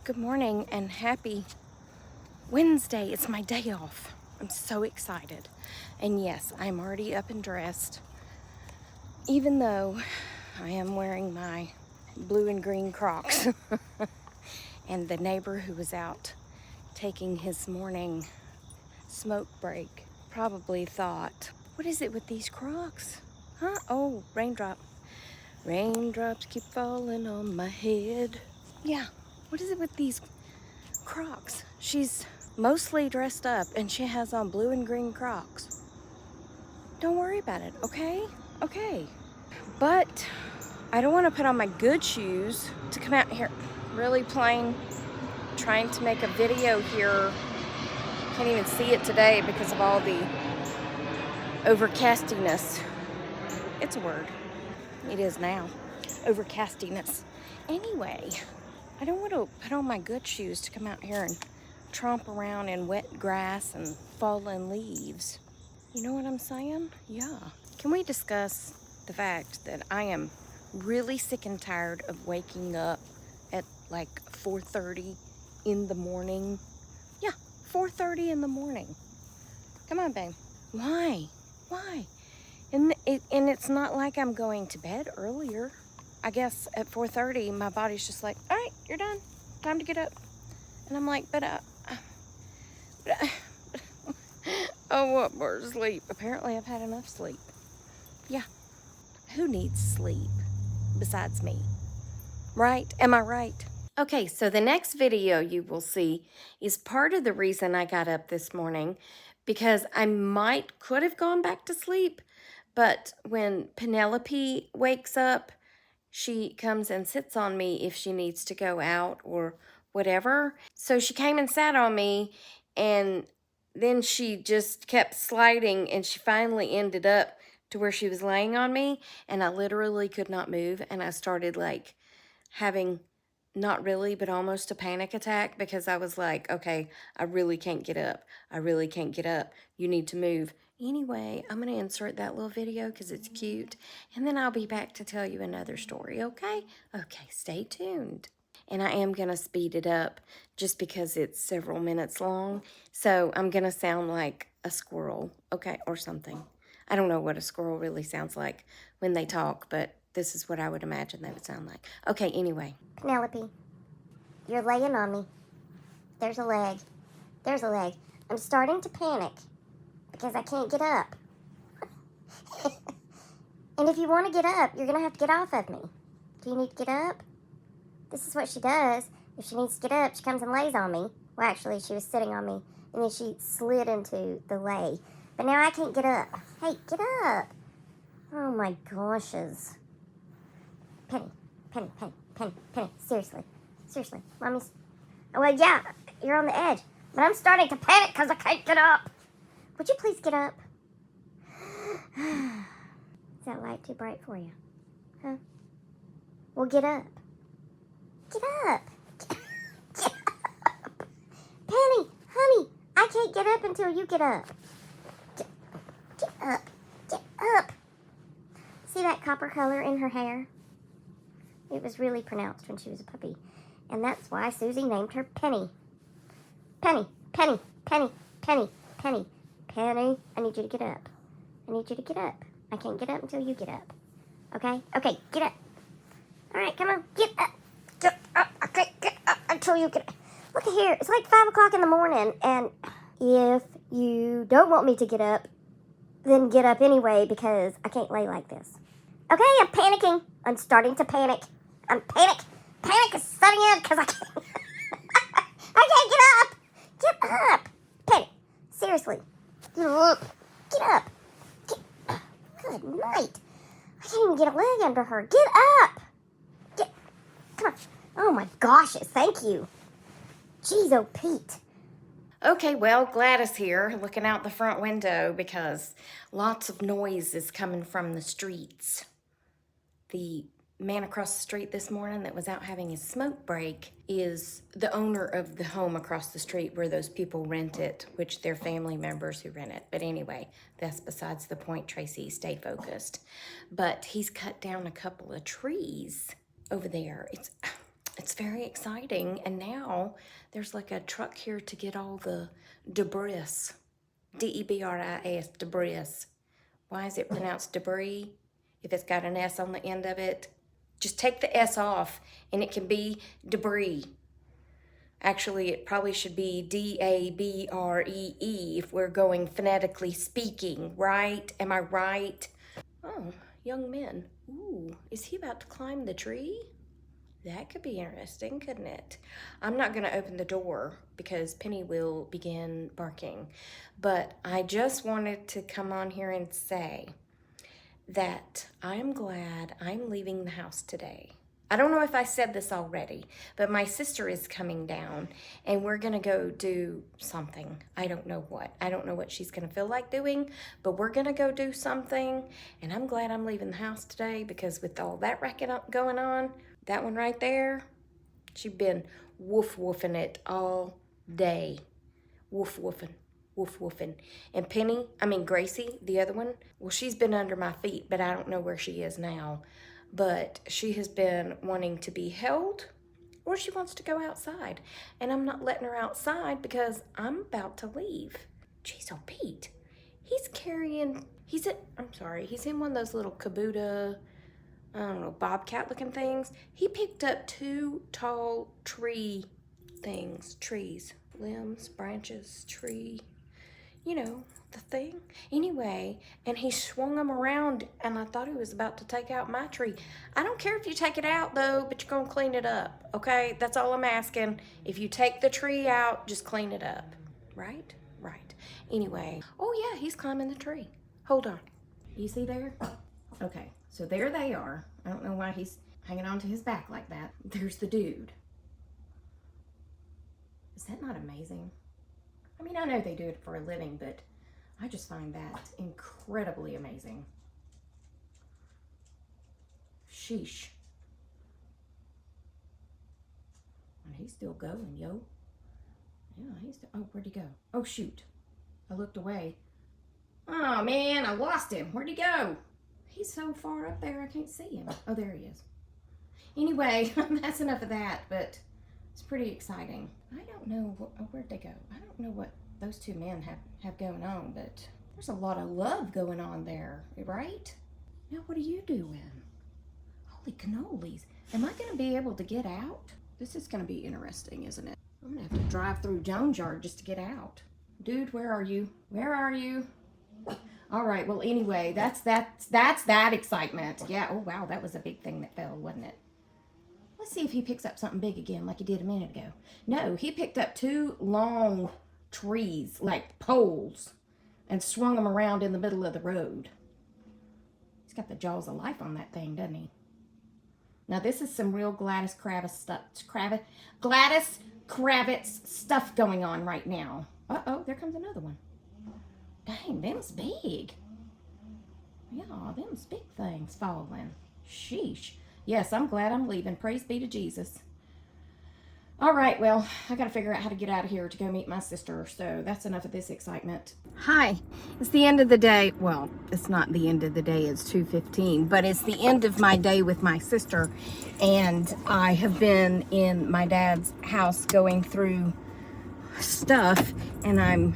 Good morning and happy Wednesday. It's my day off. I'm so excited. And yes, I'm already up and dressed, even though I am wearing my blue and green Crocs. And the neighbor who was out taking his morning smoke break probably thought, what is it with these Crocs? Huh? Oh, raindrop. Raindrops keep falling on my head. Yeah, what is it with these Crocs? She's mostly dressed up and she has on blue and green Crocs. Don't worry about it, okay? Okay. But I don't want to put on my good shoes to come out here really plain, trying to make a video here. Can't even see it today because of all the overcastiness. It's a word. It is now. Overcastiness. Anyway, I don't want to put on my good shoes to come out here and tromp around in wet grass and fallen leaves. You know what I'm saying? Yeah. Can we discuss the fact that I am really sick and tired of waking up at like 4:30 in the morning? Yeah, 4:30 in the morning. Come on, babe. Why? Why? And it's not like I'm going to bed earlier. I guess at 4:30, my body's just like, all right, you're done. Time to get up. And I'm like, I want more sleep. Apparently, I've had enough sleep. Yeah. Who needs sleep besides me? Right? Am I right? Okay, so the next video you will see is part of the reason I got up this morning, because I could have gone back to sleep, but when Penelope wakes up, she comes and sits on me if she needs to go out or whatever. So she came and sat on me, and then she just kept sliding, and she finally ended up to where she was laying on me, and I literally could not move, and I started like having, not really, but almost a panic attack, because I was like, okay, I really can't get up. I really can't get up. You need to move. Anyway, I'm going to insert that little video because it's cute, and then I'll be back to tell you another story, okay? Okay, stay tuned. And I am going to speed it up just because it's several minutes long, so I'm going to sound like a squirrel, okay, or something. I don't know what a squirrel really sounds like when they talk, but this is what I would imagine they would sound like. Okay, anyway. Penelope, you're laying on me. There's a leg. There's a leg. I'm starting to panic because I can't get up. And if you want to get up, you're going to have to get off of me. Do you need to get up? This is what she does. If she needs to get up, she comes and lays on me. Well, actually, she was sitting on me, and then she slid into the lay. But now I can't get up. Hey, get up. Oh, my goshes. Penny, Penny, Penny, Penny, Penny. Seriously. Seriously. Mommy's... Well, yeah, you're on the edge. But I'm starting to panic because I can't get up. Would you please get up? Is that light too bright for you? Huh? Well, get up. Get up. Get up. Penny, honey, I can't get up until you get up. Get up. Get up. See that copper color in her hair? It was really pronounced when she was a puppy. And that's why Susie named her Penny. Penny, Penny, Penny, Penny, Penny, Penny. I need you to get up. I need you to get up. I can't get up until you get up. Okay? Okay, get up. All right, come on. Get up. Get up. I can't get up until you get up. Look at here. It's like 5 o'clock in the morning. And if you don't want me to get up, then get up anyway, because I can't lay like this. Okay, I'm panicking. I'm starting to panic. I'm panic. Panic is setting in because I can't. I can't get up. Get up. Penny, seriously. Get up. Get up. Get up. Good night. I can't even get a leg under her. Get up. Get. Come on. Oh my gosh. Thank you. Jeez, oh Pete. Okay, well, Gladys here, looking out the front window because lots of noise is coming from the streets. The man across the street this morning that was out having his smoke break is the owner of the home across the street where those people rent it, which they're family members who rent it. But anyway, that's besides the point, Tracy. Stay focused. But he's cut down a couple of trees over there. It's very exciting. And now there's like a truck here to get all the debris. D-E-B-R-I-S, debris. Why is it pronounced debris if it's got an S on the end of it? Just take the S off and it can be debris. Actually, it probably should be D-A-B-R-E-E if we're going phonetically speaking, right? Am I right? Oh, young men. Ooh, is he about to climb the tree? That could be interesting, couldn't it? I'm not going to open the door because Penny will begin barking. But I just wanted to come on here and say that I'm glad I'm leaving the house today. I don't know if I said this already, but my sister is coming down and we're going to go do something. I don't know what. I don't know what she's going to feel like doing, but we're going to go do something. And I'm glad I'm leaving the house today because with all that racket going on, that one right there, she's been woof-woofing it all day. Woof-woofing, woof-woofing. And Gracie, the other one, well, she's been under my feet, but I don't know where she is now. But she has been wanting to be held or she wants to go outside. And I'm not letting her outside because I'm about to leave. Jeez, oh Pete, he's in one of those little Kabuta, I don't know, bobcat looking things. He picked up 2 tall trees, limbs, branches, tree, you know, the thing. Anyway, and he swung them around and I thought he was about to take out my tree. I don't care if you take it out though, but you're gonna clean it up, okay? That's all I'm asking. If you take the tree out, just clean it up, right? Right. Anyway, oh yeah, he's climbing the tree. Hold on. You see there? Okay, so there they are. I don't know why he's hanging onto his back like that. There's the dude. Is that not amazing? I mean, I know they do it for a living, but I just find that incredibly amazing. Sheesh. And he's still going, yo. Yeah, he's still, oh, where'd he go? Oh, shoot. I looked away. Oh, man, I lost him. Where'd he go? He's so far up there, I can't see him. Oh, there he is. Anyway, that's enough of that, but it's pretty exciting. I don't know, where'd they go? I don't know what those 2 men have going on, but there's a lot of love going on there, right? Now, what are you doing? Holy cannolis. Am I going to be able to get out? This is going to be interesting, isn't it? I'm going to have to drive through Jones Yard just to get out. Dude, where are you? Where are you? All right, well, anyway, that's that excitement. Yeah, oh, wow, that was a big thing that fell, wasn't it? Let's see if he picks up something big again like he did a minute ago. No, he picked up 2 long trees, like poles, and swung them around in the middle of the road. He's got the jaws of life on that thing, doesn't he? Now, this is some real Gladys Kravitz stuff going on right now. Uh-oh, there comes another one. Dang, them's big. Yeah, them's big things falling. Sheesh. Yes, I'm glad I'm leaving. Praise be to Jesus. All right, well, I got to figure out how to get out of here to go meet my sister. So that's enough of this excitement. Hi, it's the end of the day. Well, it's not the end of the day. It's 2:15, but it's the end of my day with my sister. And I have been in my dad's house going through stuff, and I'm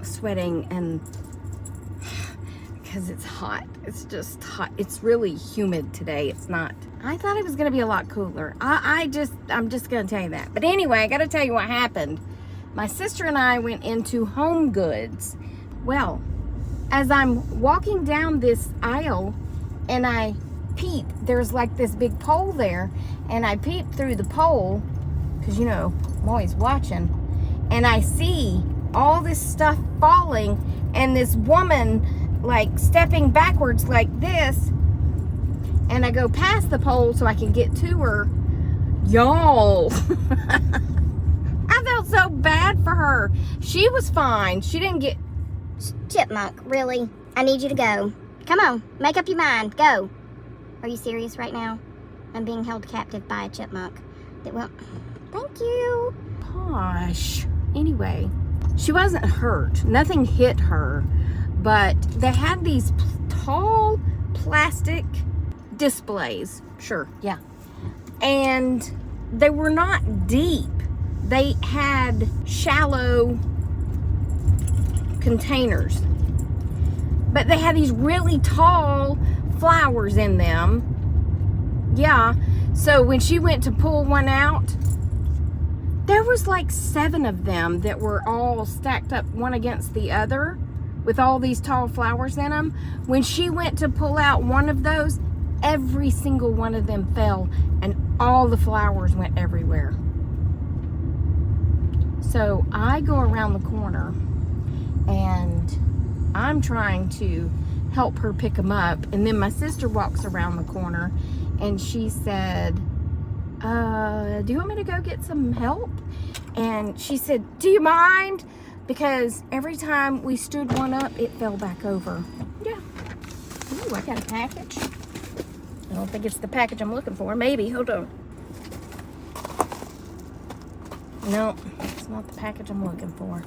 sweating and because it's hot. It's just hot. It's really humid today. It's not. I thought it was going to be a lot cooler. I'm just going to tell you that. But anyway, I got to tell you what happened. My sister and I went into Home Goods. Well, as I'm walking down this aisle and I peep, there's like this big pole there, and I peep through the pole because, you know, I'm always watching, and I see all this stuff falling and this woman like stepping backwards like this, and I go past the pole so I can get to her. Y'all, I felt so bad for her. She was fine. She didn't get... Chipmunk, really? I need you to go. Come on, make up your mind. Go. Are you serious right now? I'm being held captive by a chipmunk. Well, thank you. Gosh. Anyway, she wasn't hurt. Nothing hit her. But they had these tall plastic displays. Sure, yeah. And they were not deep. They had shallow containers, but they had these really tall flowers in them. Yeah, so when she went to pull one out, there was like 7 of them that were all stacked up one against the other with all these tall flowers in them. When she went to pull out one of those, every single one of them fell and all the flowers went everywhere. So I go around the corner and I'm trying to help her pick them up. And then my sister walks around the corner and she said, do you want me to go get some help? And she said, do you mind? Because every time we stood one up, it fell back over. Yeah. Ooh, I got a package. I don't think it's the package I'm looking for. Maybe. Hold on. No, it's not the package I'm looking for.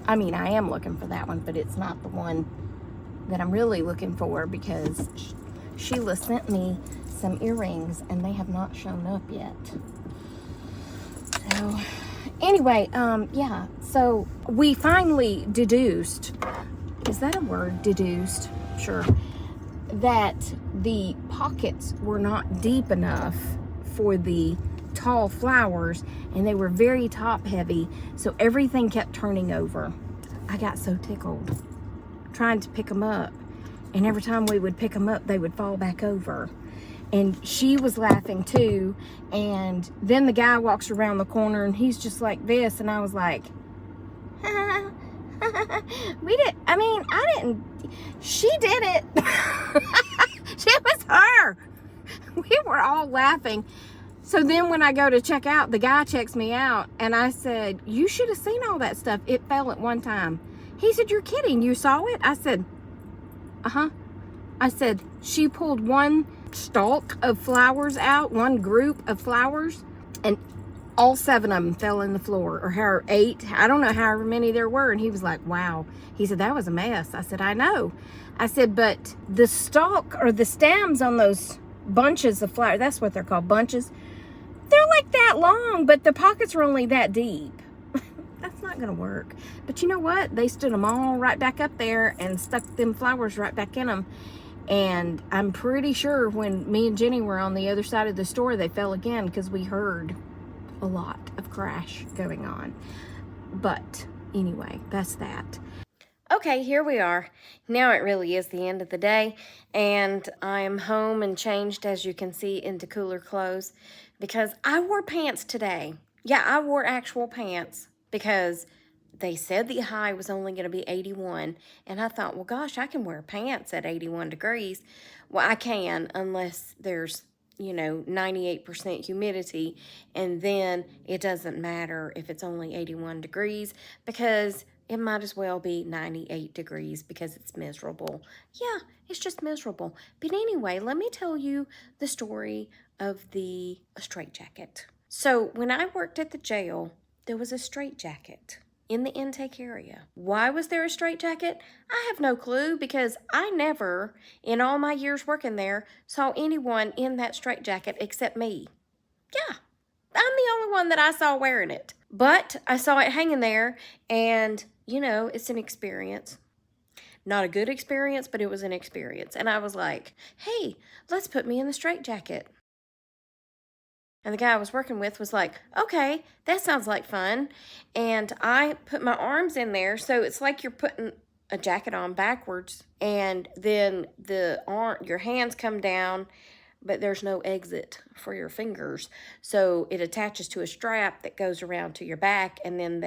I mean, I am looking for that one, but it's not the one that I'm really looking for because Sheila sent me some earrings and they have not shown up yet. So anyway, yeah, so we finally deduced, is that a word, deduced? Sure. That the pockets were not deep enough for the tall flowers and they were very top heavy, so everything kept turning over. I got so tickled trying to pick them up, and every time we would pick them up they would fall back over, and she was laughing too. And then the guy walks around the corner and he's just like this, and I was like, I didn't, she did it. It was her. We were all laughing. So then when I go to check out, the guy checks me out and I said, you should have seen all that stuff. It fell at one time. He said, you're kidding. You saw it? I said, uh-huh. I said, she pulled one stalk of flowers out, one group of flowers, and all 7 of them fell in the floor, or however 8, I don't know however many there were. And he was like, wow. He said, that was a mess. I said, I know. I said, but the stalk or the stems on those bunches of flowers, that's what they're called, bunches, they're like that long, but the pockets are only that deep. That's not gonna work. But you know what? They stood them all right back up there and stuck them flowers right back in them. And I'm pretty sure when me and Jenny were on the other side of the store, they fell again because we heard a lot of crash going on. But anyway, that's that. Okay, here we are. Now it really is the end of the day, and I am home and changed, as you can see, into cooler clothes because I wore pants today. Yeah, I wore actual pants because they said the high was only going to be 81, and I thought, well, gosh, I can wear pants at 81 degrees. Well, I can, unless there's 98% humidity, and then it doesn't matter if it's only 81 degrees because it might as well be 98 degrees because it's miserable. Yeah, it's just miserable. But anyway, let me tell you the story of the straitjacket. So when I worked at the jail, there was a straitjacket in the intake area. Why was there a straitjacket? I have no clue because I never, in all my years working there, saw anyone in that straitjacket except me. Yeah, I'm the only one that I saw wearing it. But I saw it hanging there, and it's an experience. Not a good experience, but it was an experience. And I was like, hey, let's put me in the straitjacket. And the guy I was working with was like, okay, that sounds like fun. And I put my arms in there, so it's like you're putting a jacket on backwards, and then your hands come down, but there's no exit for your fingers. So it attaches to a strap that goes around to your back, and then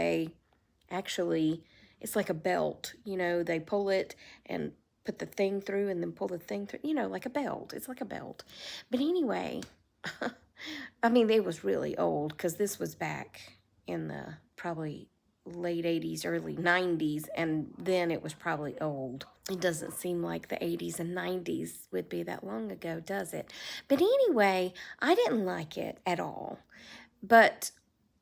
it's like a belt. They pull it and put the thing through and then pull the thing through, like a belt. It's like a belt. But anyway, it was really old because this was back in the probably late 80s, early 90s, and then it was probably old. It doesn't seem like the 80s and 90s would be that long ago, does it? But anyway, I didn't like it at all. But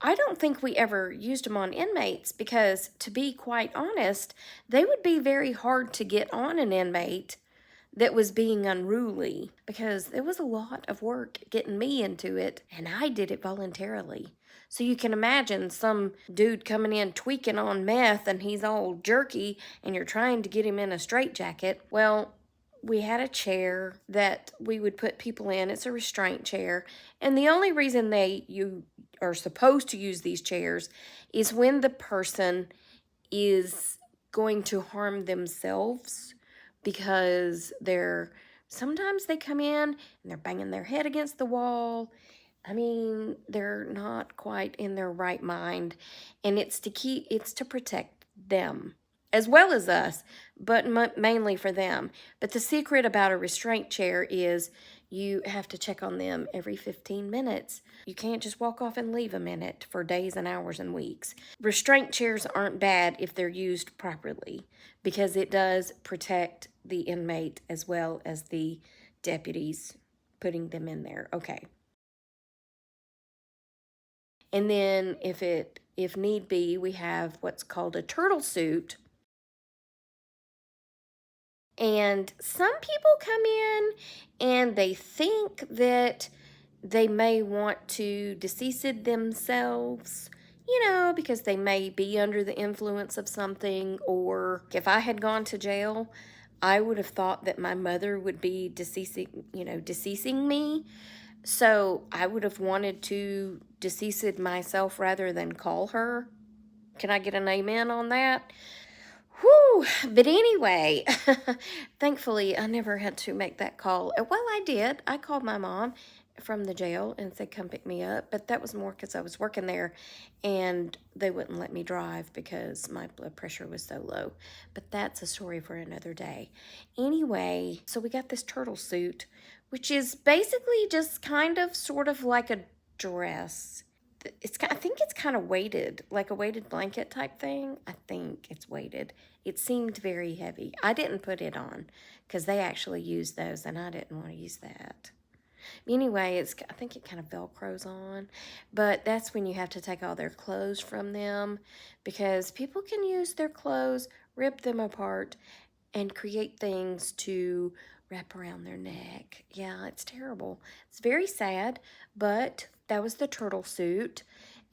I don't think we ever used them on inmates because, to be quite honest, they would be very hard to get on an inmate that was being unruly, because there was a lot of work getting me into it, and I did it voluntarily. So you can imagine some dude coming in tweaking on meth and he's all jerky and you're trying to get him in a straitjacket. Well, we had a chair that we would put people in. It's a restraint chair. And the only reason you are supposed to use these chairs is when the person is going to harm themselves, because sometimes they come in and they're banging their head against the wall. I mean, they're not quite in their right mind, and it's to protect them as well as us, but mainly for them. But the secret about a restraint chair is you have to check on them every 15 minutes. You can't just walk off and leave them in it for days and hours and weeks. Restraint chairs aren't bad if they're used properly, because it does protect the inmate as well as the deputies putting them in there. Okay. And then if need be, we have what's called a turtle suit. And some people come in and they think that they may want to decease themselves, because they may be under the influence of something. Or if I had gone to jail, I would have thought that my mother would be deceasing me. So I would have wanted to decease myself rather than call her. Can I get an amen on that? Whew. But anyway, thankfully, I never had to make that call. Well, I did. I called my mom from the jail and said, come pick me up. But that was more because I was working there and they wouldn't let me drive because my blood pressure was so low. But that's a story for another day. Anyway, so we got this turtle suit, which is basically just kind of sort of like a dress. I think it's kind of weighted, like a weighted blanket type thing. I think it's weighted. It seemed very heavy. I didn't put it on because they actually use those and I didn't want to use that. Anyway, I think it kind of Velcros on, but that's when you have to take all their clothes from them, because people can use their clothes, rip them apart, and create things to wrap around their neck. Yeah, it's terrible. It's very sad, but that was the turtle suit,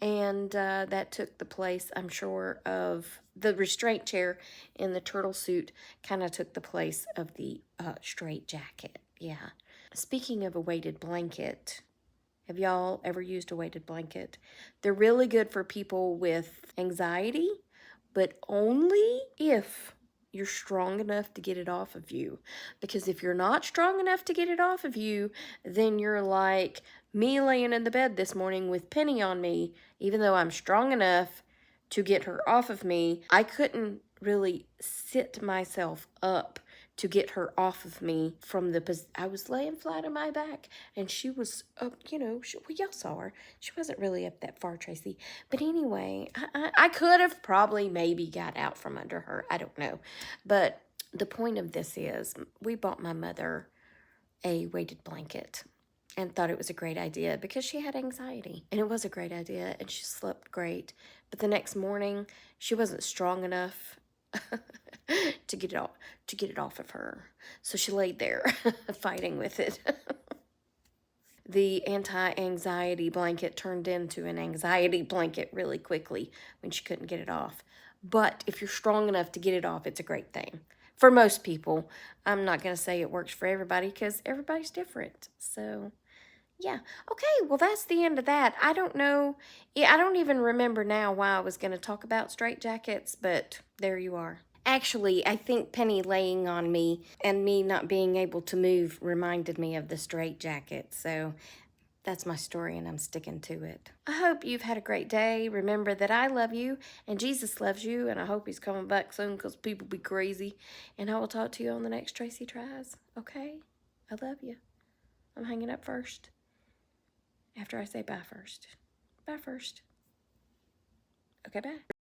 and that took the place, I'm sure, of the restraint chair, and the turtle suit kind of took the place of the straight jacket. Yeah. Speaking of a weighted blanket, have y'all ever used a weighted blanket? They're really good for people with anxiety, but only if you're strong enough to get it off of you. Because if you're not strong enough to get it off of you, then you're like me laying in the bed this morning with Penny on me. Even though I'm strong enough to get her off of me, I couldn't really sit myself up to get her off of me from I was laying flat on my back, and she was up, well, y'all saw her. She wasn't really up that far, Tracy. But anyway, I could have probably maybe got out from under her. I don't know. But the point of this is we bought my mother a weighted blanket and thought it was a great idea because she had anxiety. And it was a great idea, and she slept great. But the next morning, she wasn't strong enough to get it off of her. So she laid there fighting with it. The anti-anxiety blanket turned into an anxiety blanket really quickly when she couldn't get it off. But if you're strong enough to get it off, it's a great thing. For most people. I'm not going to say it works for everybody because everybody's different. So, yeah. Okay, well, that's the end of that. I don't know. I don't even remember now why I was going to talk about straitjackets, but there you are. Actually, I think Penny laying on me and me not being able to move reminded me of the straitjacket. So that's my story, and I'm sticking to it. I hope you've had a great day. Remember that I love you and Jesus loves you, and I hope he's coming back soon because people be crazy. And I will talk to you on the next Tracy Tries. Okay? I love you. I'm hanging up first. After I say bye first. Bye first. Okay, bye.